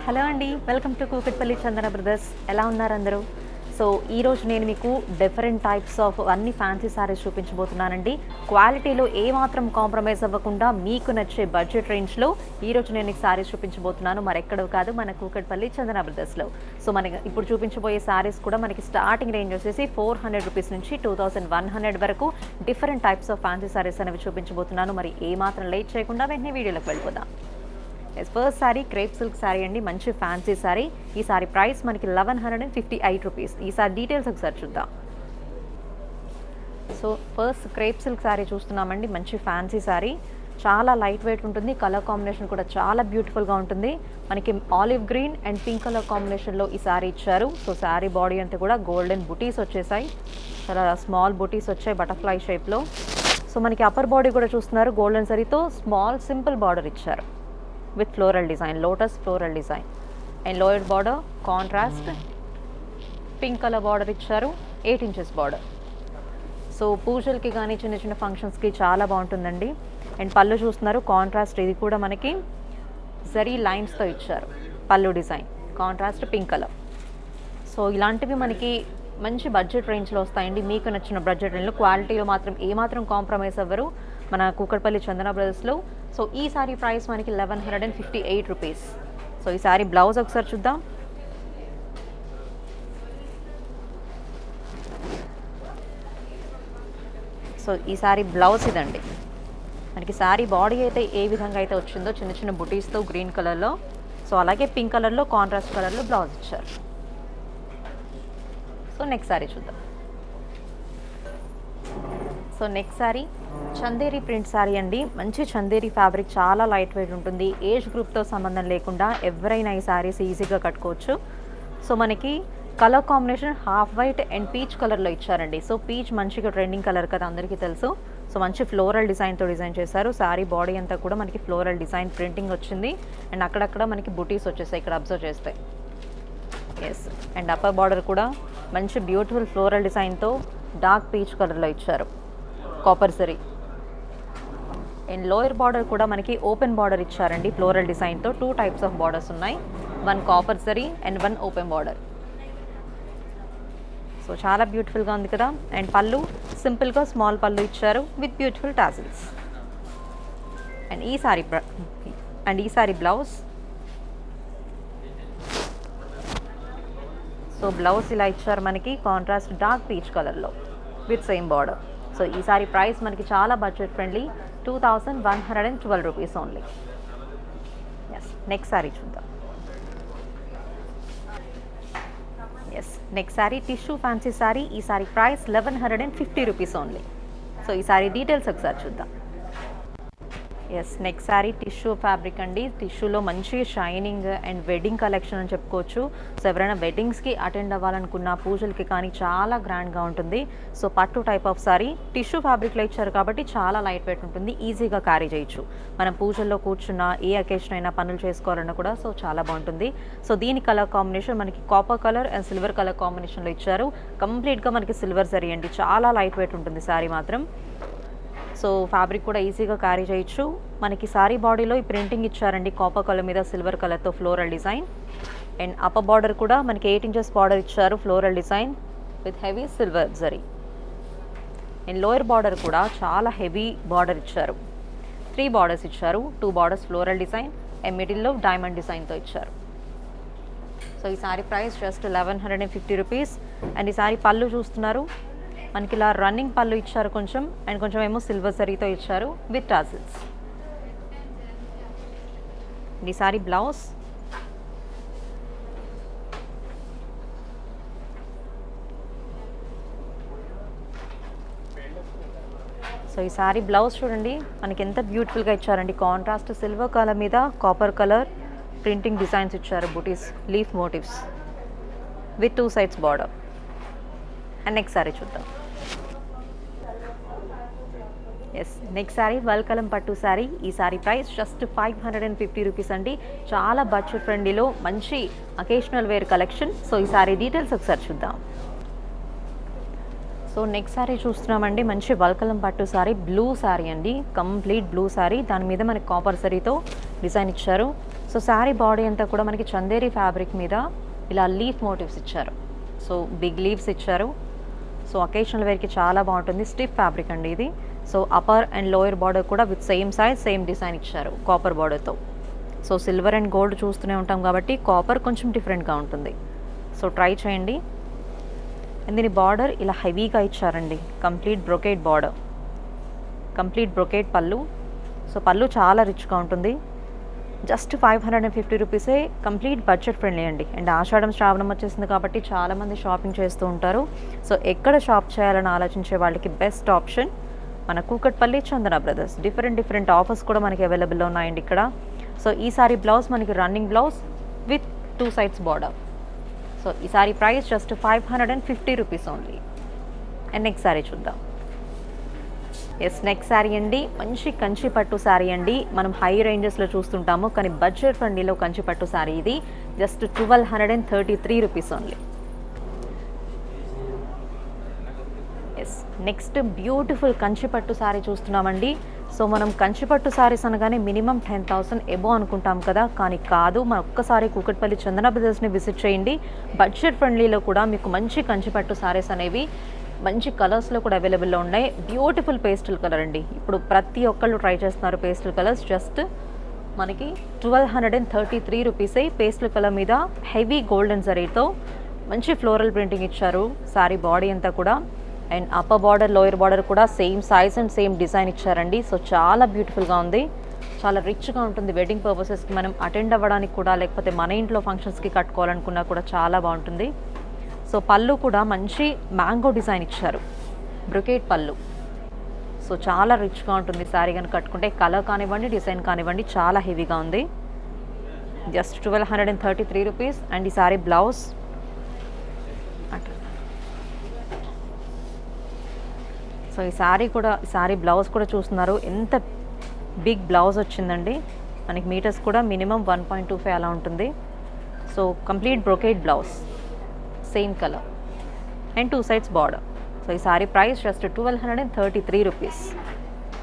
Hello అండి, welcome to Kukatpally Chandana brothers. ఎలా ఉన్నారు అందరూ? సో ఈరోజు నేను మీకు డిఫరెంట్ టైప్స్ ఆఫ్ అన్ని ఫ్యాన్సీ శారీస్ చూపించబోతున్నానండి. క్వాలిటీలో ఏమాత్రం కాంప్రమైజ్ అవ్వకుండా మీకు నచ్చే బడ్జెట్ రేంజ్లో ఈరోజు నేను మీకు శారీస్ చూపించబోతున్నాను. మరెక్కడో కాదు, మన కూకట్పల్లి చందన బ్రదర్స్లో. సో మనకి ఇప్పుడు చూపించబోయే శారీస్ కూడా మనకి స్టార్టింగ్ రేంజ్ వచ్చేసి 400 రూపీస్ నుంచి 2100 వరకు different types of fancy saris అనేవి చూపించబోతున్నాను. మరి ఏమాత్రం లేట్ చేయకుండా వెంటనే వీడియోలోకి వెళ్ళిపోదాం. First sari crepe silk sari అండి, మంచి ఫ్యాన్సీ శారీ. ఈ శారీ ప్రైస్ మనకి 1158 రూపీస్. ఈ శారీ డీటెయిల్స్ ఒకసారి చూద్దాం. So first crepe silk sari చూస్తున్నామండి, మంచి ఫ్యాన్సీ శారీ. చాలా లైట్ వెయిట్ ఉంటుంది, కలర్ కాంబినేషన్ కూడా చాలా బ్యూటిఫుల్గా ఉంటుంది. మనకి olive green and pink colour కాంబినేషన్లో ఈ శారీ ఇచ్చారు. సో శారీ బాడీ అంతా కూడా గోల్డెన్ బుటీస్ వచ్చేసాయి, చాలా స్మాల్ బుటీస్ వచ్చాయి బటర్ఫ్లై షేప్లో. సో మనకి అప్పర్ బాడీ కూడా చూస్తున్నారు, గోల్డెన్ జరీతో స్మాల్ సింపుల్ బార్డర్ ఇచ్చారు with floral design, lotus floral design, and lower border contrast pink color border ఇచ్చారు, 8 inches border. సో పూజలకి కానీ చిన్న చిన్న ఫంక్షన్స్కి చాలా బాగుంటుందండి. అండ్ పళ్ళు చూస్తున్నారు, కాంట్రాస్ట్ ఇది కూడా మనకి జరీ లైన్స్తో ఇచ్చారు పళ్ళు design, contrast pink colour. So ఇలాంటివి మనకి మంచి బడ్జెట్ రేంజ్లో వస్తాయండి. మీకు నచ్చిన బడ్జెట్ రేంజ్లో, క్వాలిటీలో మాత్రం ఏమాత్రం కాంప్రమైజ్ అవ్వరు మన కూకట్పల్లి చందన బ్రదర్స్లో. సో ఈ సారీ ప్రైస్ మనకి 1158 రూపీస్. సో ఈ సారీ బ్లౌజ్ ఒకసారి చూద్దాం. సో ఈ సారీ బ్లౌజ్ ఇదండి. మనకి సారీ బాడీ అయితే ఏ విధంగా అయితే వచ్చిందో చిన్న చిన్న బుటీస్తో గ్రీన్ కలర్లో, సో అలాగే పింక్ కలర్లో కాంట్రాస్ట్ కలర్లో బ్లౌజ్ ఇచ్చారు. సో నెక్స్ట్ సారీ చూద్దాం. So next sorry Chanderi print sari అండి, మంచి చందేరి ఫ్యాబ్రిక్, చాలా లైట్ వెయిట్ ఉంటుంది. ఏజ్ గ్రూప్తో సంబంధం లేకుండా ఎవరైనా ఈ శారీస్ ఈజీగా కట్టుకోవచ్చు. సో మనకి colour combination half white and peach కలర్లో ఇచ్చారండి. సో పీచ్ మంచిగా ట్రెండింగ్ కలర్ కదా, అందరికీ తెలుసు. సో మంచి ఫ్లోరల్ డిజైన్తో డిజైన్ చేశారు. శారీ బాడీ అంతా కూడా మనకి ఫ్లోరల్ డిజైన్ ప్రింటింగ్ వచ్చింది. అండ్ అక్కడక్కడ మనకి బుటీస్ వచ్చేసాయి ఇక్కడ అబ్జర్వ్ చేస్తే. ఎస్, అండ్ అప్పర్ బార్డర్ కూడా మంచి బ్యూటిఫుల్ ఫ్లోరల్ డిజైన్తో డార్క్ పీచ్ కలర్లో ఇచ్చారు, copper zari. And lower border కూడా మనకి ఓపెన్ బార్డర్ ఇచ్చారండి ఫ్లోరల్ డిజైన్తో. 2 టైప్స్ ఆఫ్ బార్డర్స్ ఉన్నాయి, 1 copper zari and 1 open border. So చాలా బ్యూటిఫుల్గా ఉంది కదా. అండ్ పళ్ళు సింపుల్గా స్మాల్ పళ్ళు ఇచ్చారు విత్ బ్యూటిఫుల్ టాజిల్స్. అండ్ ఈ సారీ బ్లౌజ్. సో బ్లౌజ్ ఇలా ఇచ్చారు మనకి, కాంట్రాస్ట్ డార్క్ పీచ్ కలర్లో విత్ సేమ్ బార్డర్. సో ఈ సారీ ప్రైస్ మనకి చాలా budget friendly, 2112 rupees only. Yes, next sari చూద్దాం. Yes, next sari tissue fancy sari. ఈ sari price 1150 rupees only. So ఈ సారీ డీటెయిల్స్ ఒకసారి చూద్దాం. Yes, next sari tissue fabric అండి. టిష్యూలో మంచి షైనింగ్ అండ్ వెడ్డింగ్ కలెక్షన్ అని చెప్పుకోవచ్చు. సో ఎవరైనా వెడ్డింగ్స్కి అటెండ్ అవ్వాలనుకున్న, పూజలకి కానీ చాలా గ్రాండ్గా ఉంటుంది. సో పట్టు టైప్ ఆఫ్ సారీ టిష్యూ ఫ్యాబ్రిక్లో ఇచ్చారు కాబట్టి చాలా లైట్ వెయిట్ ఉంటుంది, ఈజీగా క్యారీ చేయొచ్చు. మనం పూజల్లో కూర్చున్న, ఏ అకేషన్ అయినా పనులు చేసుకోవాలన్నా కూడా సో చాలా బాగుంటుంది. సో దీని కలర్ కాంబినేషన్ మనకి copper colour and silver colour కాంబినేషన్లో ఇచ్చారు. కంప్లీట్గా మనకి సిల్వర్ జరీ అండి, చాలా లైట్ వెయిట్ ఉంటుంది సారీ మాత్రం. సో ఫ్యాబ్రిక్ కూడా ఈజీగా క్యారీ చేయొచ్చు. మనకి సారీ బాడీలో ఈ ప్రింటింగ్ ఇచ్చారండి, కాపర్ కలర్ మీద సిల్వర్ కలర్తో floral design. And upper border కూడా మనకి 8 inches బార్డర్ ఇచ్చారు, floral design with heavy silver zari. And lower border కూడా చాలా హెవీ బార్డర్ ఇచ్చారు, 3 బార్డర్స్ ఇచ్చారు. 2 బార్డర్స్ ఫ్లోరల్ డిజైన్ అండ్ మిడిల్లో డైమండ్ డిజైన్తో ఇచ్చారు. సో ఈ sari price just 1150 rupees. And ఈ సారీ పళ్ళు చూస్తున్నారు, మనకి ఇలా రన్నింగ్ పళ్ళు ఇచ్చారు కొంచెం, అండ్ కొంచెం ఏమో సిల్వర్ జరీతో ఇచ్చారు విత్ టాజిల్స్. ఈ సారీ బ్లౌజ్. సో ఈ సారీ బ్లౌజ్ చూడండి, మనకి ఎంత బ్యూటిఫుల్గా ఇచ్చారండి. కాంట్రాస్ట్ సిల్వర్ కలర్ మీద కాపర్ కలర్ ప్రింటింగ్ డిజైన్స్ ఇచ్చారు, బుటీస్, leaf motifs with 2 sides border. And next sari చూద్దాం. ఎస్, నెక్స్ట్ సారీ వల్కలం పట్టు సారీ. ఈ సారీ ప్రైస్ జస్ట్ 550 రూపీస్ అండి, చాలా బడ్జెట్ ఫ్రెండ్లీలో మంచి అకేషనల్ వేర్ కలెక్షన్. సో ఈ సారీ డీటెయిల్స్ ఒకసారి చూద్దాం. సో నెక్స్ట్ సారీ చూస్తున్నామండి, మంచి వల్కలం పట్టు సారీ, బ్లూ సారీ అండి, కంప్లీట్ బ్లూ సారీ. దాని మీద మనకి కాపర్ జరీతో డిజైన్ ఇచ్చారు. సో శారీ బాడీ అంతా కూడా మనకి చందేరి ఫ్యాబ్రిక్ మీద ఇలా లీఫ్ మోటివ్స్ ఇచ్చారు. సో బిగ్ లీవ్స్ ఇచ్చారు. సో అకేషనల్ వేర్కి చాలా బాగుంటుంది. స్టిఫ్ ఫ్యాబ్రిక్ అండి ఇది. So upper and lower border కూడా with same size same design ఇచ్చారు కాపర్ బార్డర్తో. సో సిల్వర్ అండ్ గోల్డ్ చూస్తూనే ఉంటాం కాబట్టి కాపర్ కొంచెం డిఫరెంట్గా ఉంటుంది. సో ట్రై చేయండి. అండ్ దీని బార్డర్ ఇలా హెవీగా ఇచ్చారండి. Complete brocade border, complete brocade పళ్ళు. సో పళ్ళు చాలా రిచ్గా ఉంటుంది. జస్ట్ 550 రూపీసే. కంప్లీట్ బడ్జెట్ ఫ్రెండ్లీ అండి. అండ్ ఆషాఢం శ్రావణం వచ్చేసింది కాబట్టి చాలామంది షాపింగ్ చేస్తూ ఉంటారు. సో ఎక్కడ షాప్ చేయాలని ఆలోచించే వాళ్ళకి బెస్ట్ ఆప్షన్ మన Kukatpally Chandana brothers. Different offers కూడా మనకి అవైలబుల్లో ఉన్నాయండి ఇక్కడ. సో ఈ సారీ బ్లౌజ్ మనకి running blouse with 2 sides border. So ఈ sari price just 550 rupees only. And next sari చూద్దాం. ఎస్, నెక్స్ట్ శారీ అండి. మంచి కంచి పట్టు శారీ అండి. మనం హై రేంజెస్లో చూస్తుంటాము కానీ బడ్జెట్ ఫ్రెండ్లీలో కంచి పట్టు శారీ ఇది. Just 1233 rupees only. Yes, next beautiful Kanchi పట్టు శారీ చూస్తున్నామండి. సో మనం కంచి పట్టు శారీస్ అనగానే మినిమం 10,000 ఎబో అనుకుంటాం కదా, కానీ కాదు. మన ఒక్కసారి కూకట్పల్లి చందన బ్రదర్స్ని విజిట్ చేయండి. బడ్జెట్ ఫ్రెండ్లీలో కూడా మీకు మంచి కంచి పట్టు శారీస్ అనేవి మంచి కలర్స్లో కూడా అవైలబుల్లో ఉన్నాయి. బ్యూటిఫుల్ పేస్టల్ కలర్ అండి. ఇప్పుడు ప్రతి ఒక్కళ్ళు ట్రై చేస్తున్నారు పేస్టల్ కలర్స్. జస్ట్ మనకి 1233 రూపీసే. పేస్టల్ కలర్ మీద హెవీ గోల్డెన్ జరీతో మంచి ఫ్లోరల్ ప్రింటింగ్ ఇచ్చారు సారీ బాడీ అంతా కూడా. And upper border lower border కూడా same size and same design ఇచ్చారండి. సో చాలా బ్యూటిఫుల్గా ఉంది. చాలా రిచ్గా ఉంటుంది. వెడ్డింగ్ పర్పసెస్కి మనం అటెండ్ అవ్వడానికి కూడా, లేకపోతే మన ఇంట్లో ఫంక్షన్స్కి కట్టుకోవాలనుకున్నా కూడా చాలా బాగుంటుంది. సో పళ్ళు కూడా మంచి మ్యాంగో డిజైన్ ఇచ్చారు, బ్రొకేట్ పళ్ళు. సో చాలా రిచ్గా ఉంటుంది శారీ కనుక కట్టుకుంటే. కలర్ కానివ్వండి, డిజైన్ కానివ్వండి, చాలా హెవీగా ఉంది. Just 1233 rupees. అండ్ ఈ శారీ బ్లౌజ్ సో ఈ శారీ బ్లౌజ్ కూడా చూస్తున్నారు. ఎంత బిగ్ బ్లౌజ్ వచ్చిందండి. మనకి మీటర్స్ కూడా మినిమం 1.25 అలా ఉంటుంది. So complete brocade blouse, same colour and 2 sides border. So ఈ సారీ ప్రైస్ జస్ట్ 1233 రూపీస్.